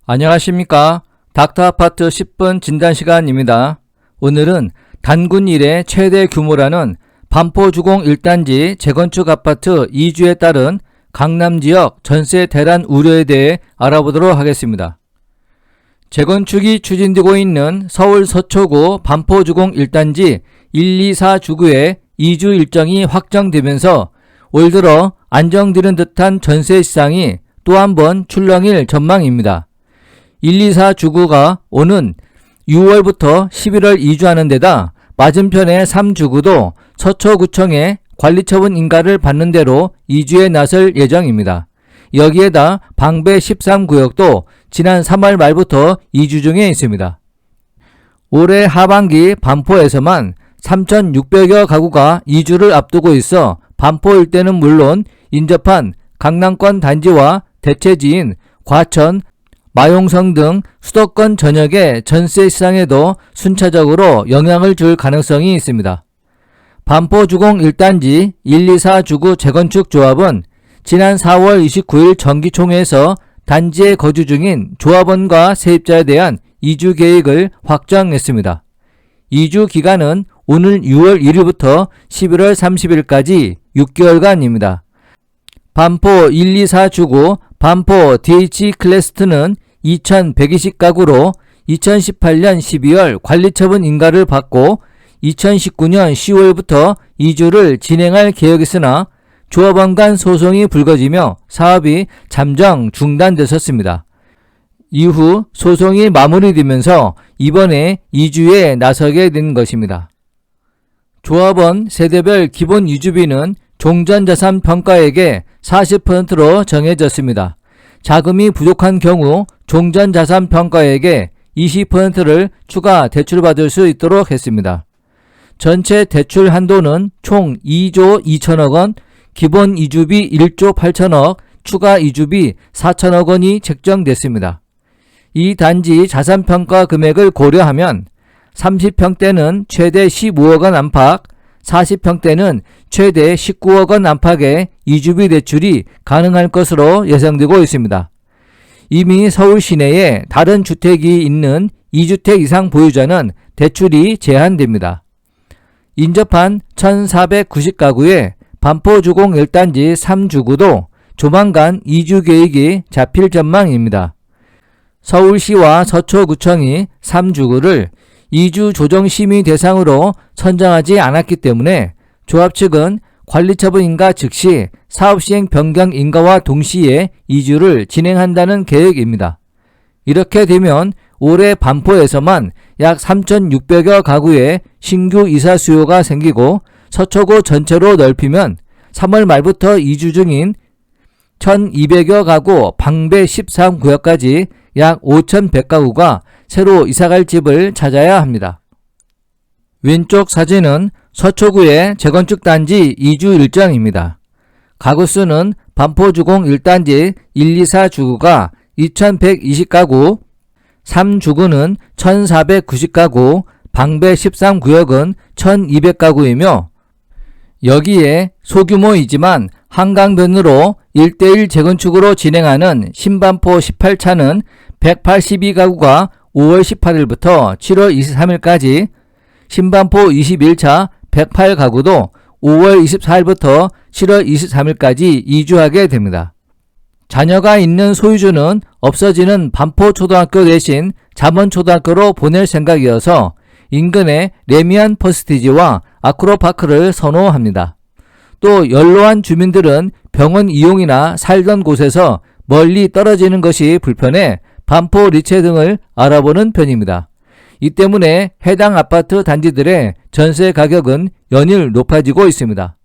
안녕하십니까. 닥터아파트 10분 진단시간입니다. 오늘은 단군 이래 최대 규모라는 반포주공 1단지 재건축 아파트 2주에 따른 강남지역 전세 대란 우려에 대해 알아보도록 하겠습니다. 재건축이 추진되고 있는 서울 서초구 반포주공 1단지 124 주구의 2주 일정이 확정되면서 올 들어 안정되는 듯한 전세 시장이 또 한 번 출렁일 전망입니다. 124 주구가 오는 6월부터 11월 이주하는 데다 맞은편의 3주구도 서초구청에 관리처분 인가를 받는 대로 이주에 나설 예정입니다. 여기에다 방배 13구역도 지난 3월 말부터 이주 중에 있습니다. 올해 하반기 반포에서만 3,600여 가구가 이주를 앞두고 있어 반포 일대는 물론 인접한 강남권 단지와 대체지인 과천, 마용성 등 수도권 전역의 전세 시장에도 순차적으로 영향을 줄 가능성이 있습니다. 반포주공 1단지 124 주구 재건축 조합은 지난 4월 29일 정기총회에서 단지에 거주 중인 조합원과 세입자에 대한 이주 계획을 확정했습니다. 이주 기간은 오늘 6월 1일부터 11월 30일까지 6개월간입니다. 반포 124 주구 반포 DH 클래스트는 2,120가구로 2018년 12월 관리처분 인가를 받고 2019년 10월부터 이주를 진행할 계획이었으나 조합원 간 소송이 불거지며 사업이 잠정 중단됐었습니다. 이후 소송이 마무리되면서 이번에 이주에 나서게 된 것입니다. 조합원 세대별 기본 이주비는 종전자산 평가액의 40%로 정해졌습니다. 자금이 부족한 경우 종전자산 평가액의 20%를 추가 대출받을 수 있도록 했습니다. 전체 대출 한도는 총 2조 2천억 원, 기본 이주비 1조 8천억, 추가 이주비 4천억 원이 책정됐습니다. 이 단지 자산평가 금액을 고려하면 30평대는 최대 15억 원 안팎, 40평대는 최대 19억 원 안팎의 이주비 대출이 가능할 것으로 예상되고 있습니다. 이미 서울 시내에 다른 주택이 있는 2주택 이상 보유자는 대출이 제한됩니다. 인접한 1,490가구의 반포주공 1단지 3주구도 조만간 이주 계획이 잡힐 전망입니다. 서울시와 서초구청이 3주구를 이주 조정 심의 대상으로 선정하지 않았기 때문에 조합 측은 관리처분 인가 즉시 사업시행 변경 인가와 동시에 이주를 진행한다는 계획입니다. 이렇게 되면 올해 반포에서만 약 3,600여 가구의 신규 이사 수요가 생기고 서초구 전체로 넓히면 3월 말부터 이주 중인 1,200여 가구 방배 13구역까지 약 5,100가구가 새로 이사갈 집을 찾아야 합니다. 왼쪽 사진은 서초구의 재건축 단지 이주 일정입니다. 가구 수는 반포주공 1단지 124 주구가 2,120가구, 3주구는 1,490가구, 방배 13구역은 1,200가구이며 여기에 소규모이지만 한강변으로 1대1 재건축으로 진행하는 신반포 18차는 182가구가 5월 18일부터 7월 23일까지, 신반포 21차 108가구도 5월 24일부터 7월 23일까지 이주하게 됩니다. 자녀가 있는 소유주는 없어지는 반포초등학교 대신 잠원초등학교로 보낼 생각이어서 인근의 레미안 퍼스티지와 아크로파크를 선호합니다. 또 연로한 주민들은 병원 이용이나 살던 곳에서 멀리 떨어지는 것이 불편해 반포 리체 등을 알아보는 편입니다. 이 때문에 해당 아파트 단지들의 전세 가격은 연일 높아지고 있습니다.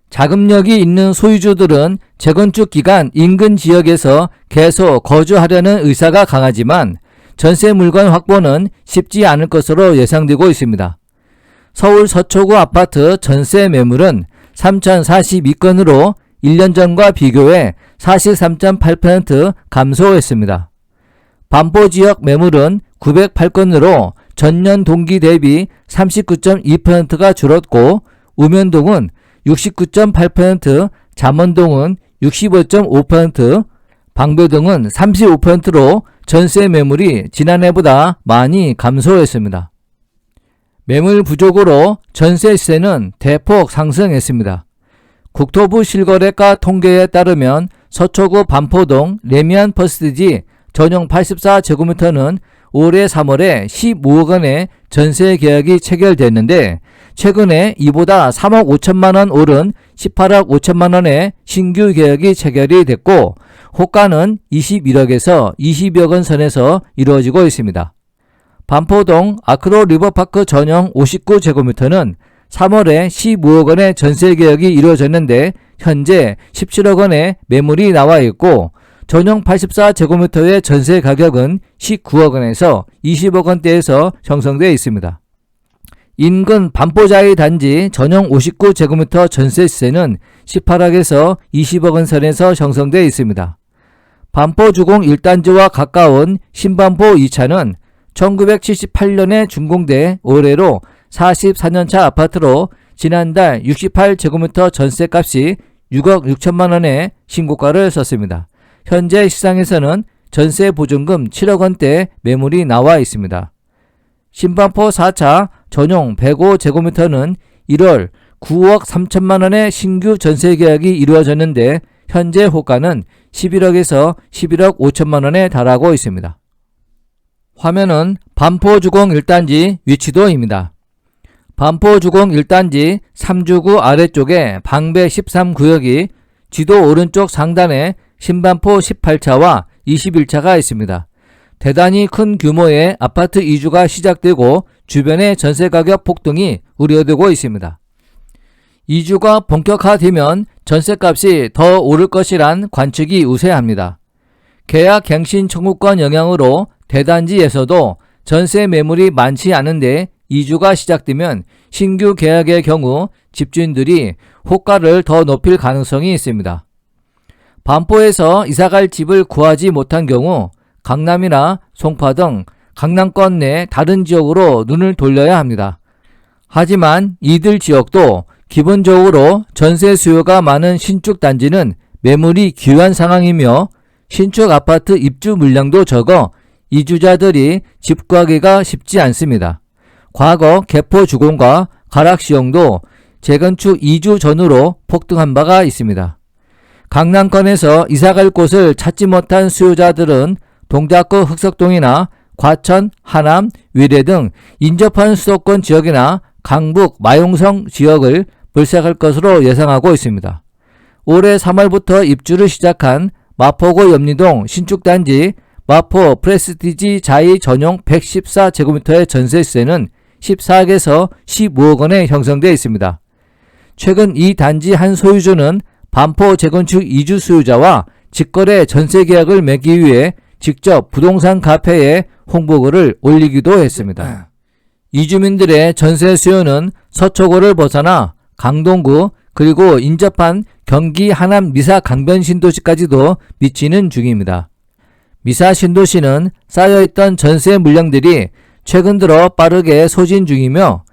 자금력이 있는 소유주들은 재건축 기간 인근 지역에서 계속 거주하려는 의사가 강하지만 전세 물건 확보는 쉽지 않을 것으로 예상되고 있습니다. 서울 서초구 아파트 전세 매물은 3,042건으로 1년 전과 비교해 43.8% 감소했습니다. 반포 지역 매물은 908건으로 전년 동기 대비 39.2%가 줄었고 우면동은 69.8%, 잠원동은 65.5%, 방배동은 35%로 전세 매물이 지난해보다 많이 감소했습니다. 매물 부족으로 전세 시세는 대폭 상승했습니다. 국토부 실거래가 통계에 따르면 서초구 반포동 레미안 퍼스티지 전용 84제곱미터는 올해 3월에 15억 원의 전세 계약이 체결됐는데 최근에 이보다 3억 5천만 원 오른 18억 5천만 원의 신규 계약이 체결이 됐고 호가는 21억에서 20억 원 선에서 이루어지고 있습니다. 반포동 아크로 리버파크 전용 59제곱미터는 3월에 15억 원의 전세 계약이 이루어졌는데 현재 17억 원의 매물이 나와 있고 전용 84제곱미터의 전세 가격은 19억 원에서 20억 원대에서 형성되어 있습니다. 인근 반포자이 단지 전용 59제곱미터 전세 시세는 18억에서 20억 원 선에서 형성되어 있습니다. 반포주공 1단지와 가까운 신반포 2차는 1978년에 준공돼 올해로 44년차 아파트로 지난달 68제곱미터 전세값이 6억 6천만 원의 신고가를 썼습니다. 현재 시장에서는 전세 보증금 7억 원대 매물이 나와 있습니다. 신반포 4차 전용 105제곱미터는 1월 9억 3천만 원의 신규 전세 계약이 이루어졌는데 현재 호가는 11억에서 11억 5천만 원에 달하고 있습니다. 화면은 반포주공 1단지 위치도입니다. 반포주공 1단지 3주구 아래쪽에 방배 13구역이 지도 오른쪽 상단에 신반포 18차와 21차가 있습니다. 대단히 큰 규모의 아파트 이주가 시작되고 주변의 전세가격 폭등이 우려되고 있습니다. 이주가 본격화되면 전세값이 더 오를 것이란 관측이 우세합니다. 계약 갱신 청구권 영향으로 대단지에서도 전세 매물이 많지 않은데 이주가 시작되면 신규 계약의 경우 집주인들이 호가를 더 높일 가능성이 있습니다. 반포에서 이사갈 집을 구하지 못한 경우 강남이나 송파 등 강남권 내 다른 지역으로 눈을 돌려야 합니다. 하지만 이들 지역도 기본적으로 전세 수요가 많은 신축 단지는 매물이 귀한 상황이며 신축 아파트 입주 물량도 적어 이주자들이 집 구하기가 쉽지 않습니다. 과거 개포주공과 가락시용도 재건축 이주 전후로 폭등한 바가 있습니다. 강남권에서 이사갈 곳을 찾지 못한 수요자들은 동작구 흑석동이나 과천, 하남, 위례 등 인접한 수도권 지역이나 강북, 마용성 지역을 물색할 것으로 예상하고 있습니다. 올해 3월부터 입주를 시작한 마포구 염리동 신축단지 마포 프레스티지 자이 전용 114제곱미터의 전세시세는 14억에서 15억 원에 형성되어 있습니다. 최근 이 단지 한 소유주는 반포 재건축 이주 수요자와 직거래 전세 계약을 맺기 위해 직접 부동산 카페에 홍보글을 올리기도 했습니다. 이주민들의 전세 수요는 서초구를 벗어나 강동구 그리고 인접한 경기 하남 미사 강변 신도시까지도 미치는 중입니다. 미사 신도시는 쌓여있던 전세 물량들이 최근 들어 빠르게 소진 중이며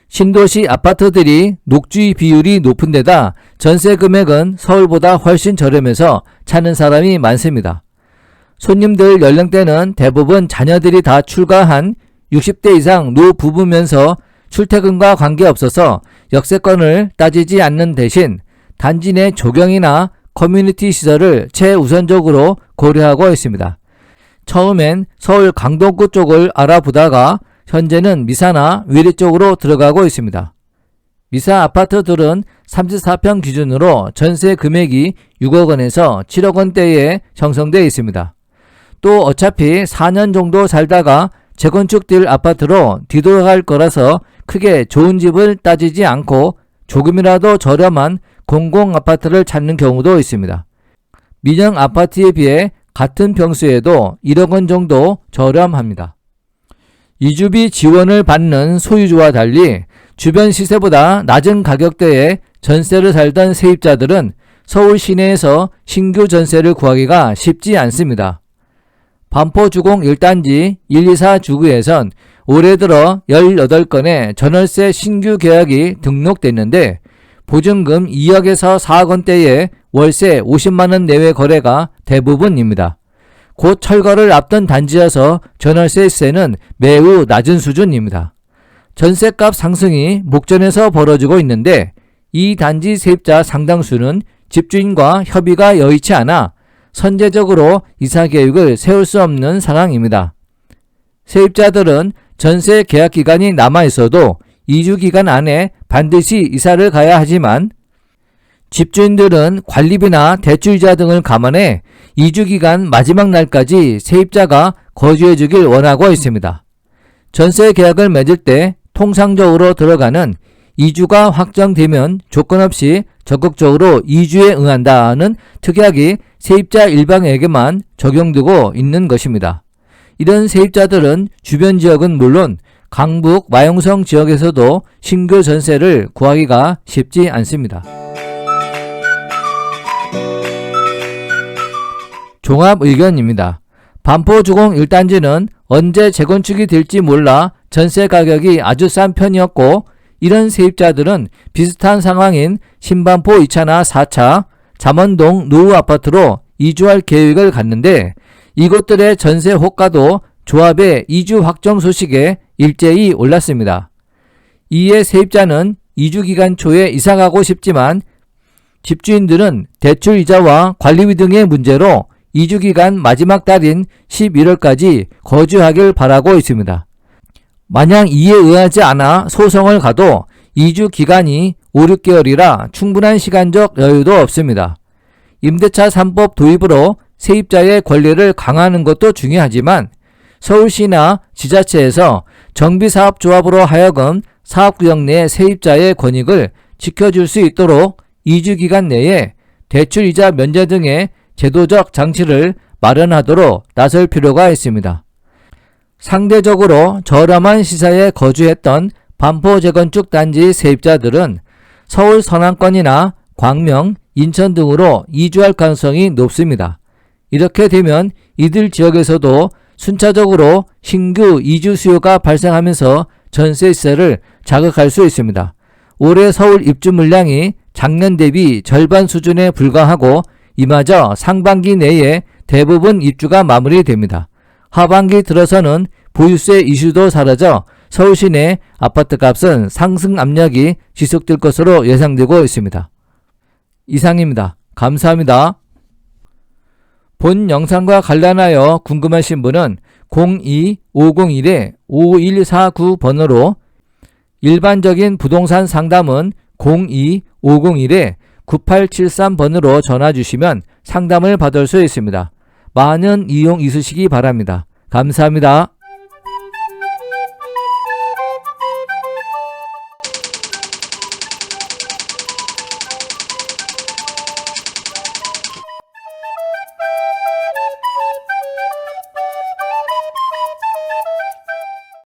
신도시 아파트들이 녹지 비율이 높은 데다 전세 금액은 서울보다 훨씬 저렴해서 찾는 사람이 많습니다. 손님들 연령대는 대부분 자녀들이 다 출가한 60대 이상 노부부면서 출퇴근과 관계없어서 역세권을 따지지 않는 대신 단지 내 조경이나 커뮤니티 시설을 최우선적으로 고려하고 있습니다. 처음엔 서울 강동구 쪽을 알아보다가 현재는 미사나 위례 쪽으로 들어가고 있습니다. 미사 아파트들은 34평 기준으로 전세 금액이 6억 원에서 7억 원대에 형성되어 있습니다. 또 어차피 4년 정도 살다가 재건축될 아파트로 뒤돌아갈 거라서 크게 좋은 집을 따지지 않고 조금이라도 저렴한 공공아파트를 찾는 경우도 있습니다. 민영 아파트에 비해 같은 평수에도 1억 원 정도 저렴합니다. 이주비 지원을 받는 소유주와 달리 주변 시세보다 낮은 가격대에 전세를 살던 세입자들은 서울 시내에서 신규 전세를 구하기가 쉽지 않습니다. 반포주공 1단지 124 주구에선 올해 들어 18건의 전월세 신규 계약이 등록됐는데 보증금 2억에서 4억 원대의 월세 50만원 내외 거래가 대부분입니다. 곧 철거를 앞둔 단지여서 전월세세는 매우 낮은 수준입니다. 전세값 상승이 목전에서 벌어지고 있는데 이 단지 세입자 상당수는 집주인과 협의가 여의치 않아 선제적으로 이사 계획을 세울 수 없는 상황입니다. 세입자들은 전세 계약 기간이 남아 있어도 2주 기간 안에 반드시 이사를 가야 하지만 집주인들은 관리비나 대출이자 등을 감안해 2주 기간 마지막 날까지 세입자가 거주해 주길 원하고 있습니다. 전세 계약을 맺을 때 통상적으로 들어가는 2주가 확정되면 조건 없이 적극적으로 2주에 응한다는 특약이 세입자 일방에게만 적용되고 있는 것입니다. 이런 세입자들은 주변 지역은 물론 강북 마용성 지역에서도 신규 전세를 구하기가 쉽지 않습니다. 종합 의견입니다. 반포주공 1단지는 언제 재건축이 될지 몰라 전세 가격이 아주 싼 편이었고 이런 세입자들은 비슷한 상황인 신반포 2차나 4차 잠원동 노후 아파트로 이주할 계획을 갖는데 이곳들의 전세 호가도 조합의 이주 확정 소식에 일제히 올랐습니다. 이에 세입자는 이주 기간 초에 이사가고 싶지만 집주인들은 대출 이자와 관리비 등의 문제로 이주 기간 마지막 달인 11월까지 거주하길 바라고 있습니다. 만약 이에 의하지 않아 소송을 가도 2주 기간이 5, 6개월이라 충분한 시간적 여유도 없습니다. 임대차 3법 도입으로 세입자의 권리를 강화하는 것도 중요하지만 서울시나 지자체에서 정비사업조합으로 하여금 사업구역 내 세입자의 권익을 지켜줄 수 있도록 2주 기간 내에 대출이자 면제 등의 제도적 장치를 마련하도록 나설 필요가 있습니다. 상대적으로 저렴한 시세에 거주했던 반포 재건축 단지 세입자들은 서울 서남권이나 광명, 인천 등으로 이주할 가능성이 높습니다. 이렇게 되면 이들 지역에서도 순차적으로 신규 이주 수요가 발생하면서 전세세를 자극할 수 있습니다. 올해 서울 입주 물량이 작년 대비 절반 수준에 불과하고 이마저 상반기 내에 대부분 입주가 마무리됩니다. 하반기 들어서는 보유세 이슈도 사라져 서울 시내 아파트값은 상승 압력이 지속될 것으로 예상되고 있습니다. 이상입니다. 감사합니다. 본 영상과 관련하여 궁금하신 분은 02-501-5149번으로 일반적인 부동산 상담은 02-501-9873번으로 전화 주시면 상담을 받을 수 있습니다. 많은 이용 있으시기 바랍니다. 감사합니다.